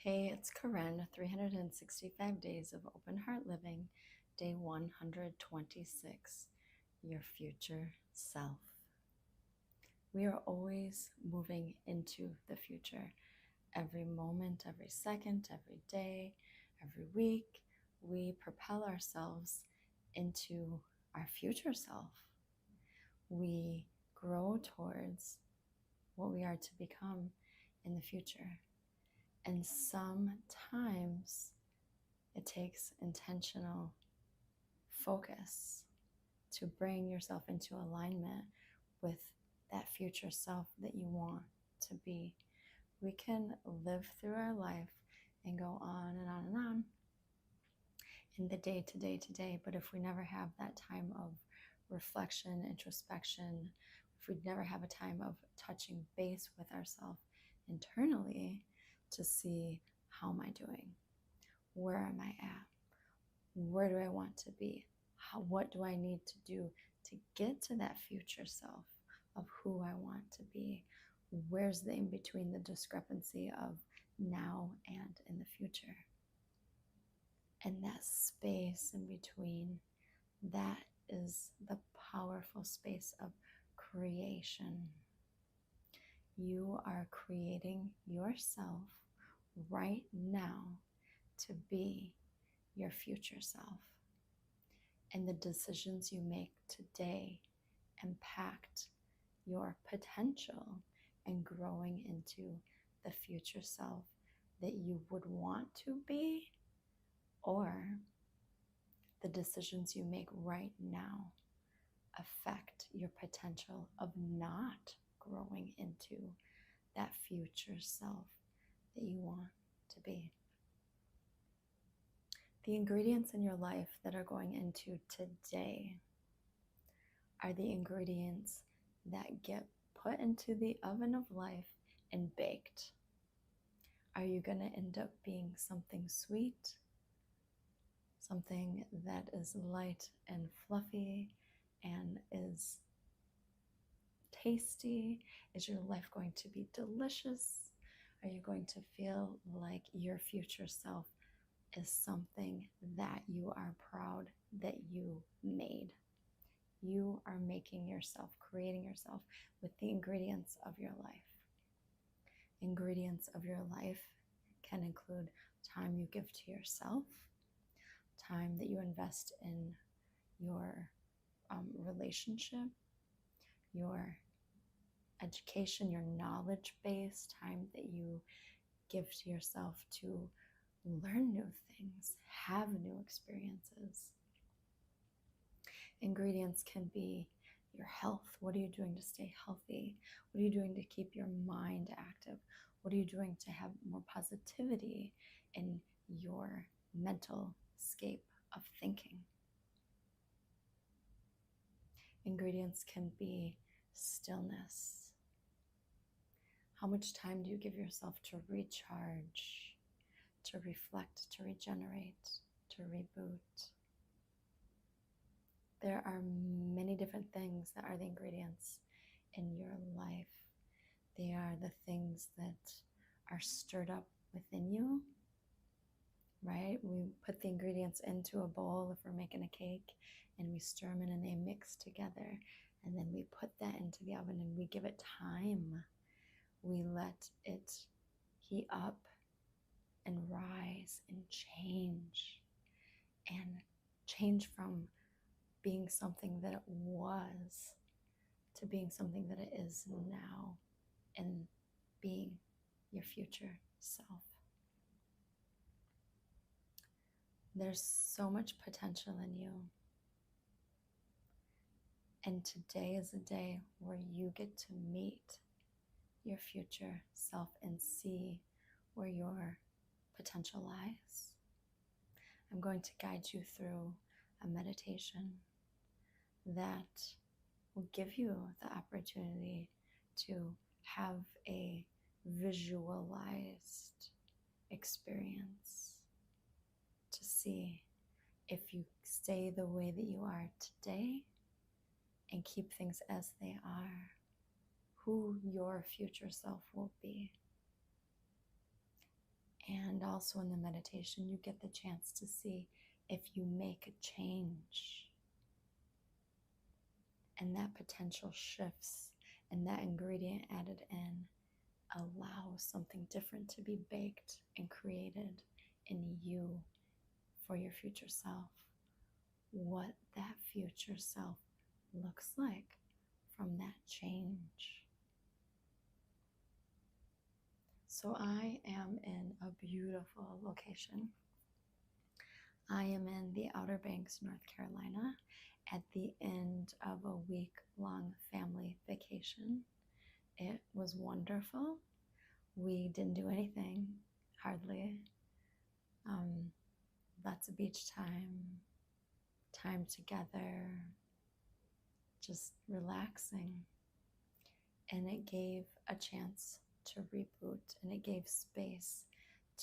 Hey, it's Korinn, 365 Days of Open Heart Living, day 126, your future self. We are always moving into the future. Every moment, every second, every day, every week, we propel ourselves into our future self. We grow towards what we are to become in the future. And sometimes it takes intentional focus to bring yourself into alignment with that future self that you want to be. We can live through our life and go on and on and on in the day to day to day, but if we never have that time of reflection, introspection, if we never have a time of touching base with ourselves internally to see, how am I doing? Where am I at? Where do I want to be? What do I need to do to get to that future self of who I want to be? Where's the in between, the discrepancy of now and in the future? And that space in between, that is the powerful space of creation. You are creating yourself right now to be your future self. And the decisions you make today impact your potential and growing into the future self that you would want to be, or the decisions you make right now affect your potential of not growing into that future self that you want to be. The ingredients in your life that are going into today are the ingredients that get put into the oven of life and baked. Are you going to end up being something sweet, something that is light and fluffy and is tasty? Is your life going to be delicious? Are you going to feel like your future self is something that you are proud that you made? You are making yourself, creating yourself with the ingredients of your life. Ingredients of your life can include time you give to yourself, time that you invest in your relationship, your education, your knowledge base, time that you give to yourself to learn new things, have new experiences. Ingredients can be your health. What are you doing to stay healthy? What are you doing to keep your mind active? What are you doing to have more positivity in your mental scape of thinking? Ingredients can be stillness. How much time do you give yourself to recharge, to reflect, to regenerate, to reboot? There are many different things that are the ingredients in your life. They are the things that are stirred up within you, right? We put the ingredients into a bowl if we're making a cake, and we stir them in and they mix together. And then we put that into the oven and we give it time. We let it heat up and rise and change from being something that it was to being something that it is now, and being your future self. There's so much potential in you. And today is a day where you get to meet your future self and see where your potential lies. I'm going to guide you through a meditation that will give you the opportunity to have a visualized experience to see if you stay the way that you are today and keep things as they are, who your future self will be. And also in the meditation, you get the chance to see if you make a change and that potential shifts and that ingredient added in allows something different to be baked and created in you for your future self. What that future self looks like from that change. So I am in a beautiful location. I am in the Outer Banks, North Carolina, at the end of a week-long family vacation. It was wonderful. We didn't do anything, hardly. Lots of beach time together, just relaxing. And it gave a chance to reboot, and it gave space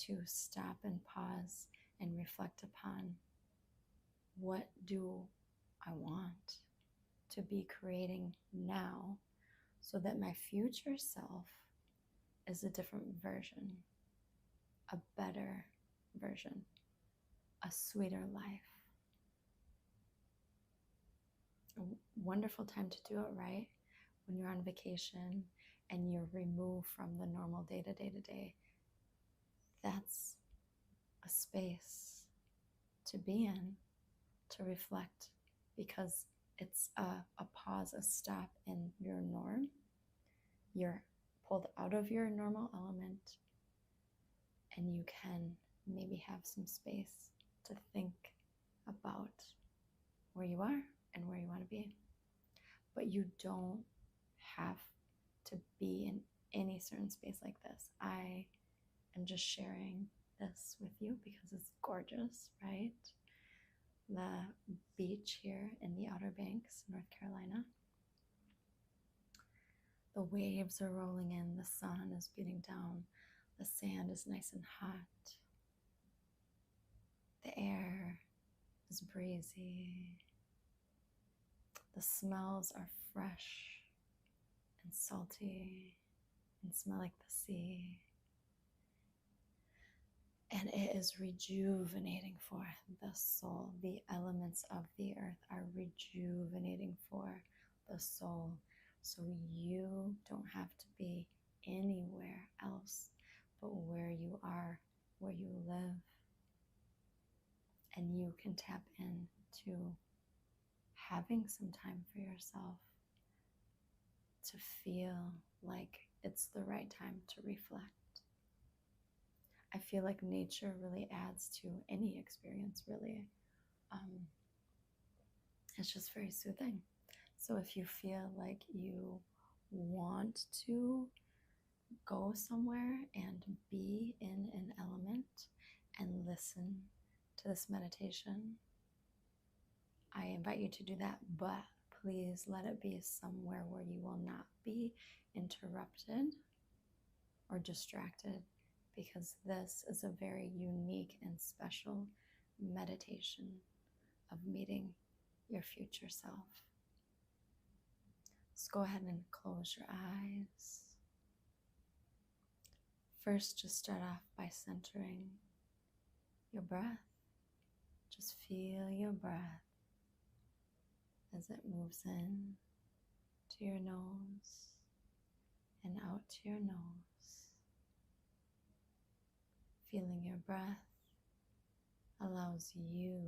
to stop and pause and reflect upon, what do I want to be creating now so that my future self is a different version, a better version, a sweeter life. A wonderful time to do it right when you're on vacation and you're removed from the normal day-to-day. That's a space to be in, to reflect, because it's a pause, a stop in your norm. You're pulled out of your normal element, and you can maybe have some space to think about where you are and where you want to be. But you don't have to be in any certain space like this. I am just sharing this with you because it's gorgeous, right? The beach here in the Outer Banks, North Carolina. The waves are rolling in, the sun is beating down, the sand is nice and hot, the air is breezy, the smells are fresh and salty and smell like the sea. And it is rejuvenating for the soul. The elements of the earth are rejuvenating for the soul. So you don't have to be anywhere else but where you are, where you live. And you can tap into having some time for yourself to feel like it's the right time to reflect. I feel like nature really adds to any experience, really. It's just very soothing. So if you feel like you want to go somewhere and be in an element and listen to this meditation, I invite you to do that, but please let it be somewhere where you will not be interrupted or distracted, because this is a very unique and special meditation of meeting your future self. So go ahead and close your eyes. First, just start off by centering your breath. Just feel your breath as it moves in to your nose and out to your nose. Feeling your breath allows you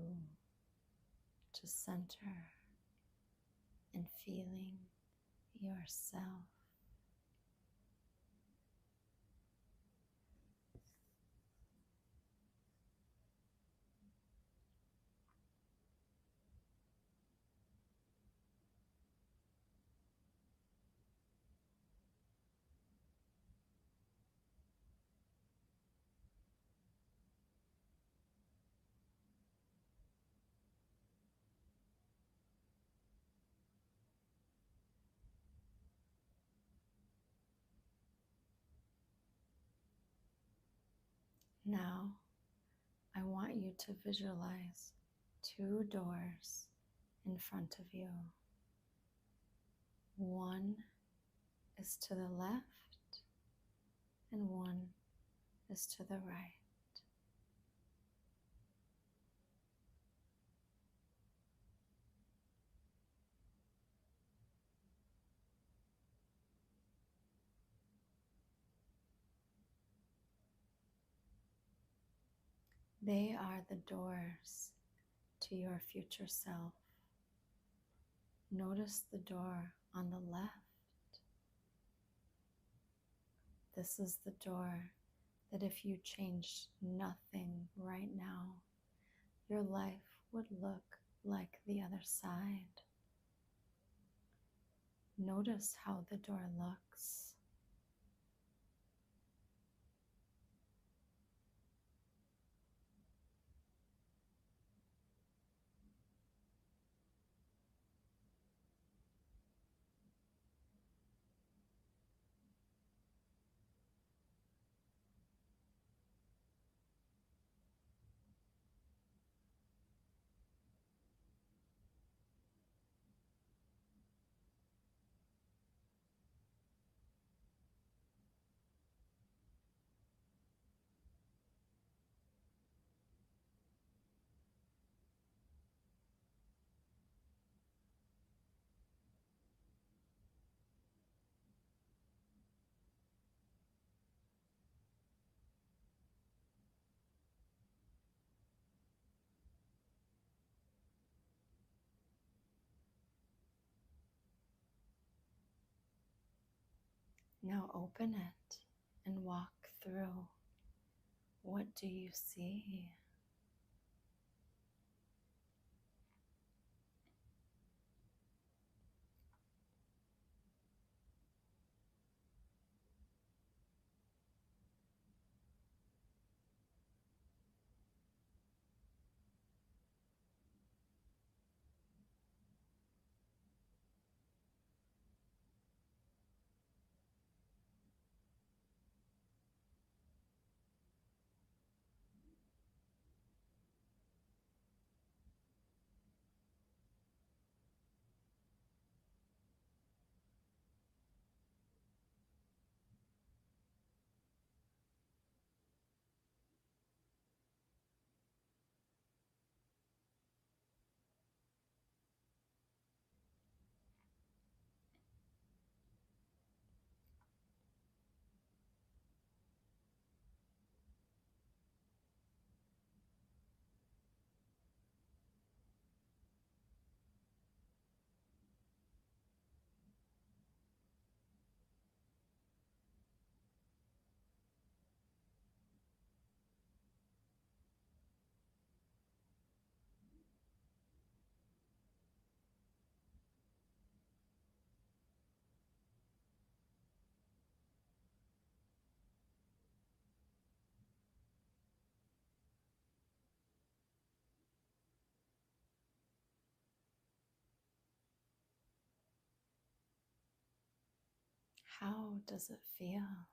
to center and feeling yourself. Now, I want you to visualize 2 doors in front of you. One is to the left and one is to the right. They are the doors to your future self. Notice the door on the left. This is the door that if you changed nothing right now, your life would look like the other side. Notice how the door looks. Now open it and walk through. What do you see? How does it feel?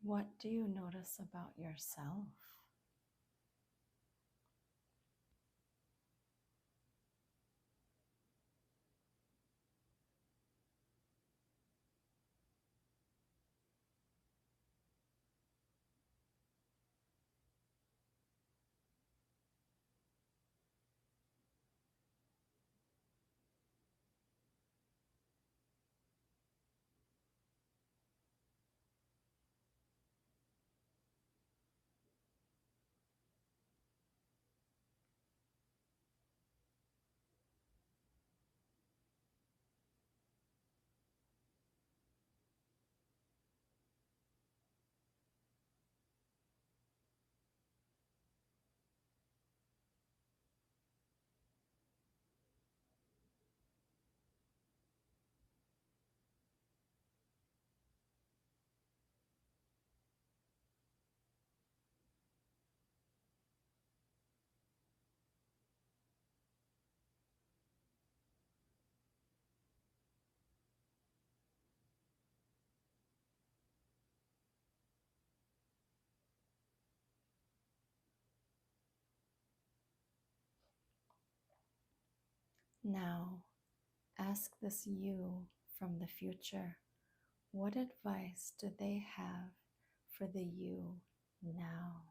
What do you notice about yourself? Now, ask this you from the future, what advice do they have for the you now?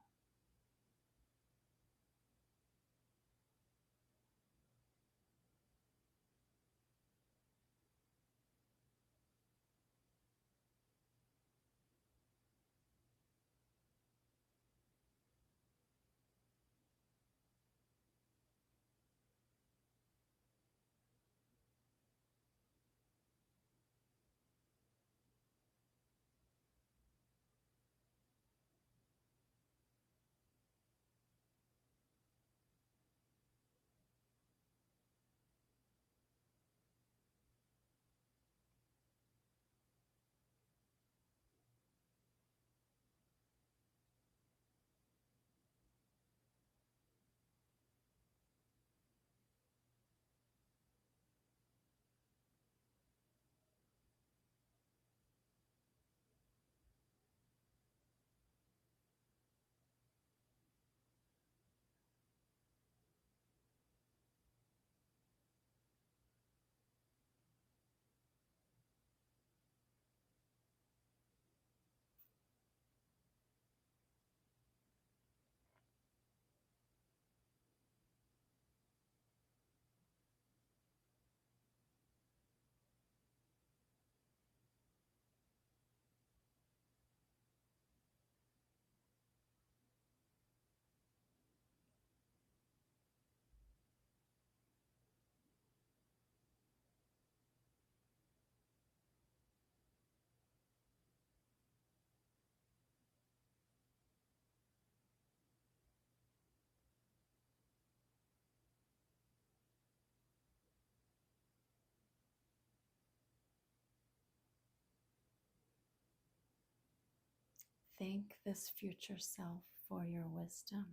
Thank this future self for your wisdom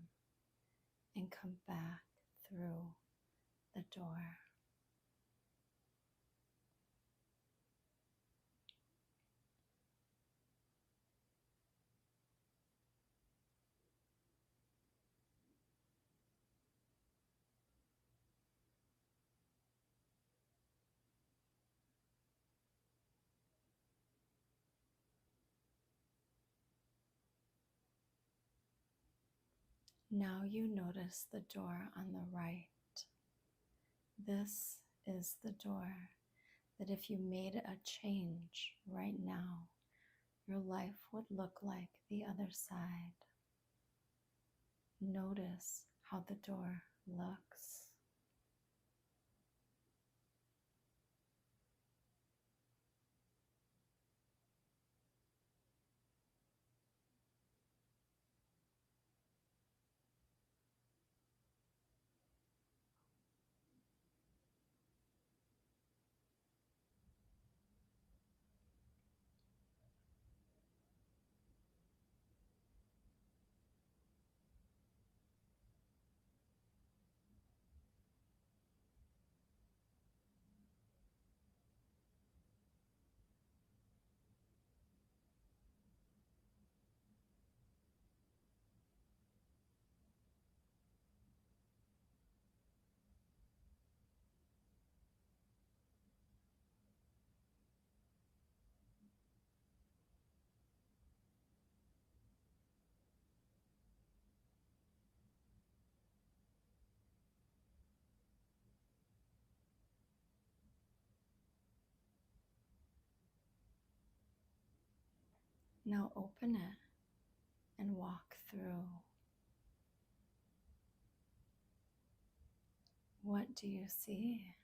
and come back through the door. Now you notice the door on the right. This is the door that if you made a change right now, your life would look like the other side. Notice how the door looks. Now open it and walk through. What do you see?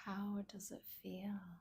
How does it feel?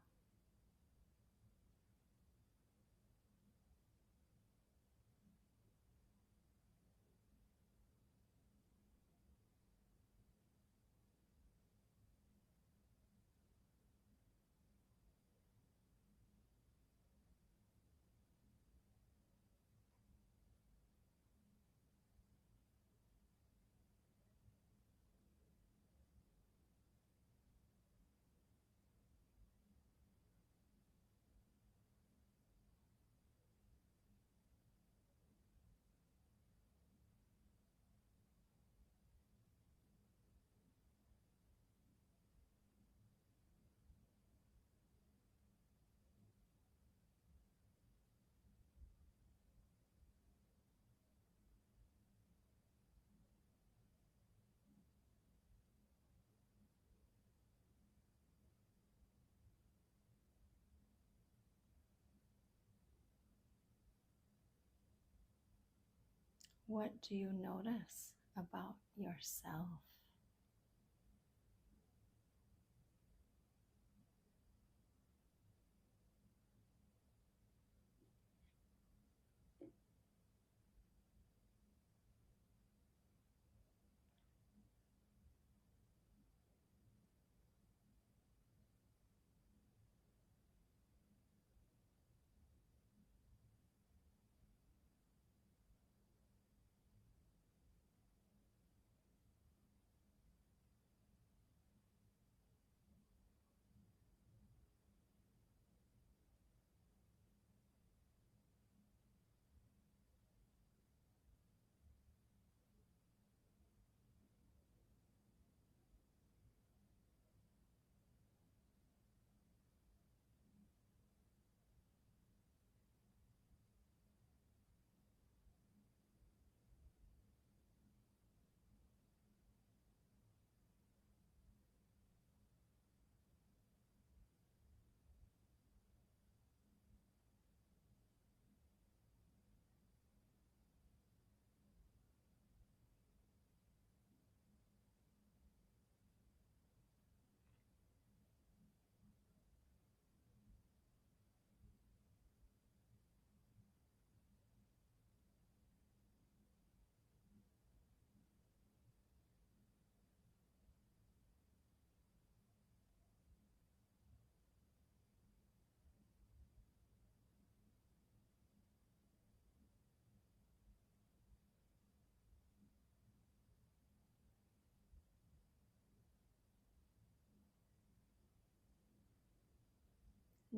What do you notice about yourself?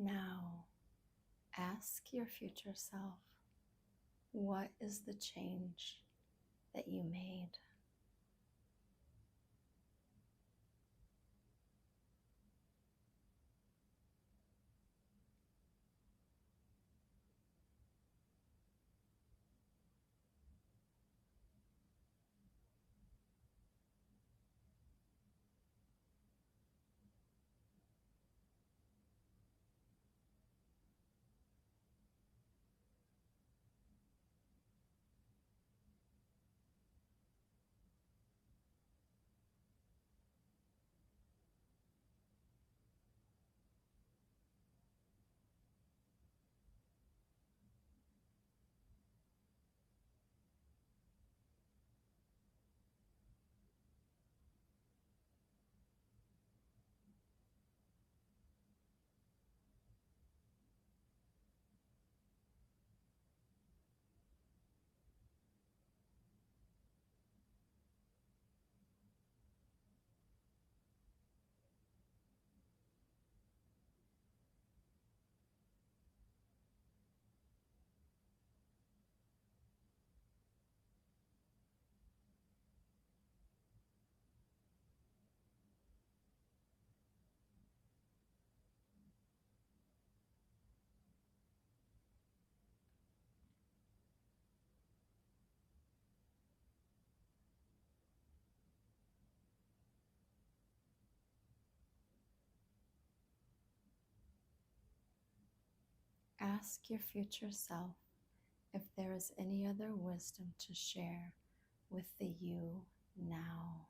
Now, ask your future self, what is the change that you made? Ask your future self if there is any other wisdom to share with the you now.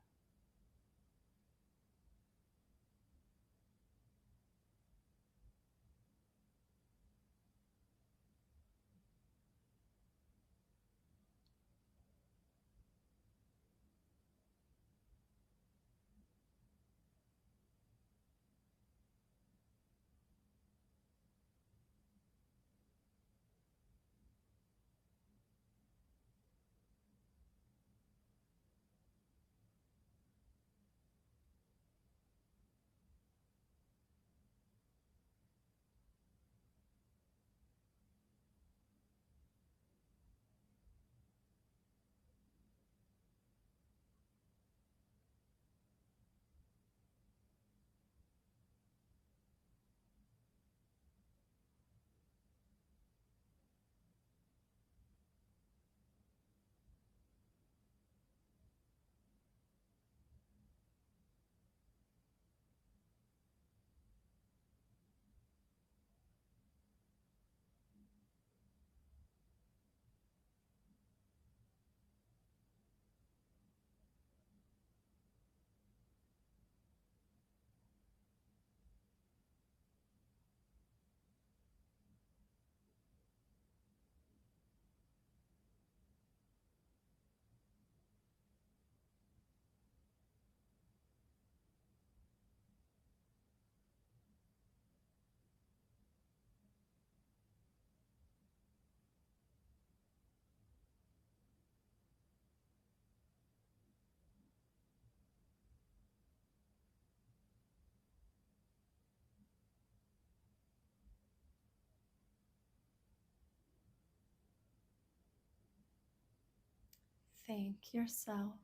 thank yourself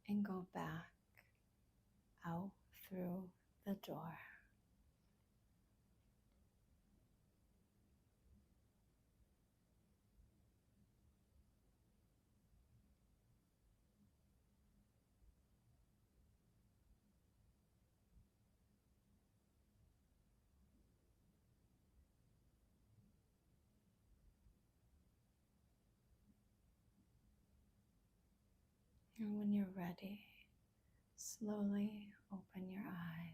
and go back out through the door. And when you're ready, slowly open your eyes.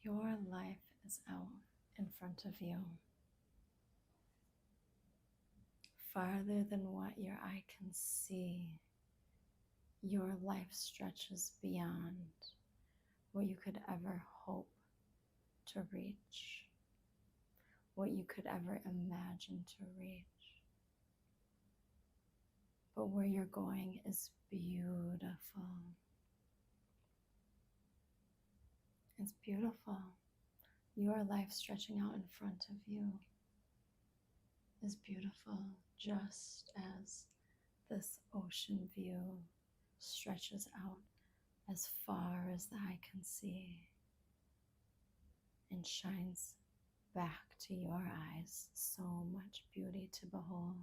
Your life is out in front of you, farther than what your eye can see. Your life stretches beyond what you could ever hope to reach, what you could ever imagine to reach. But where you're going is beautiful. It's beautiful. Your life stretching out in front of you is beautiful, just as this ocean view stretches out as far as the eye can see and shines back to your eyes. So much beauty to behold.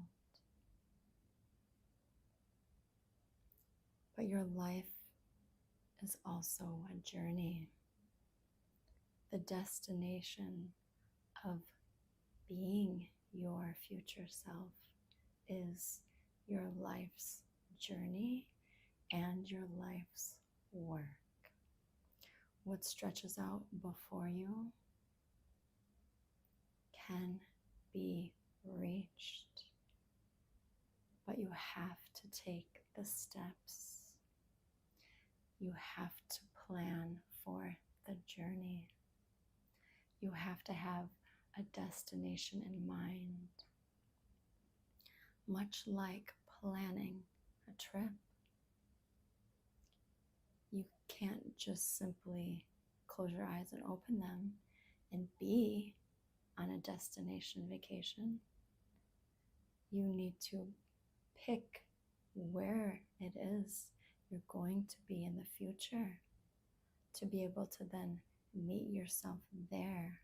But your life is also a journey. The destination of being your future self is your life's journey and your life's work. What stretches out before you can be reached, but you have to take the steps. You have to plan for the journey. You have to have a destination in mind, much like planning a trip. You can't just simply close your eyes and open them and be on a destination vacation. You need to pick where it is you're going to be in the future to be able to then meet yourself there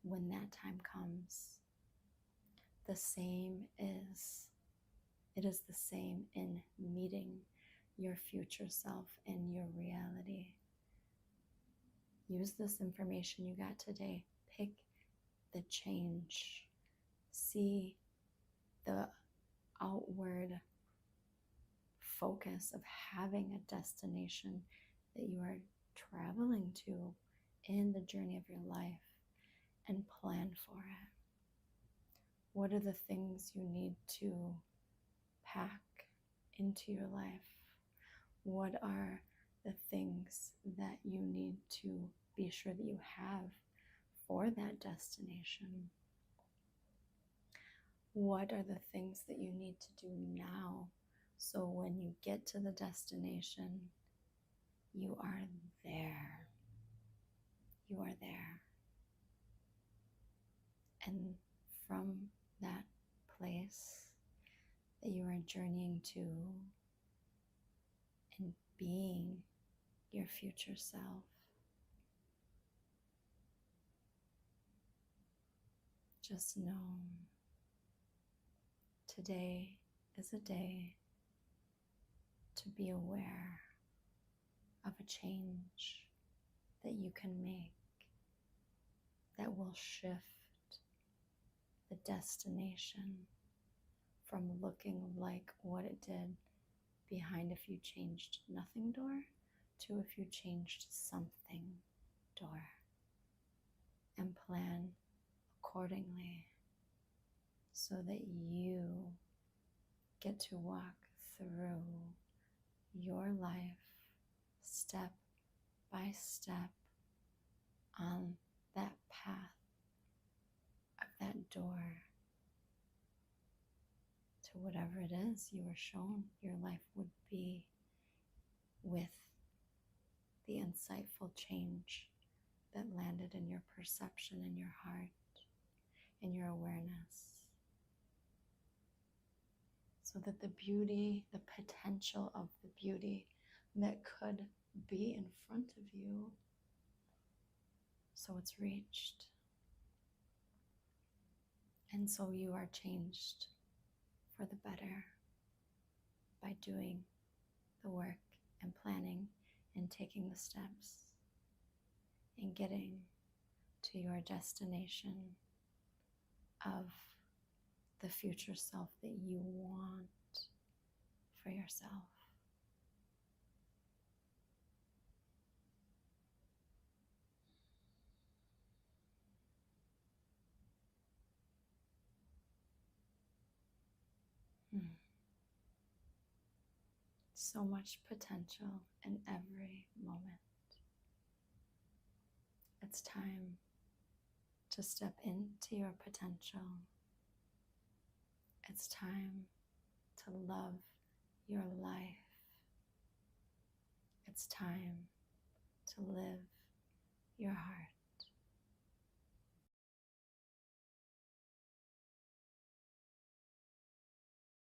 when that time comes. It is the same in meeting your future self in your reality. Use this information you got today. Pick the change. See the outward focus of having a destination that you are traveling to in the journey of your life and plan for it. What are the things you need to pack into your life? What are the things that you need to be sure that you have for that destination? What are the things that you need to do now so when you get to the destination, you are there? You are there. And from that place that you are journeying to and being your future self, just know today is a day to be aware of a change that you can make that will shift the destination from looking like what it did behind if you changed nothing door to if you changed something door, and plan accordingly so that you get to walk through your life step by step on that path of that door to whatever it is you were shown your life would be, with the insightful change that landed in your perception, in your heart, in your awareness, so that the beauty, the potential of the beauty that could be in front of you, so it's reached. And so you are changed for the better by doing the work and planning and taking the steps and getting to your destination of the future self that you want for yourself. So much potential in every moment. It's time to step into your potential. It's time to love your life. It's time to live your heart.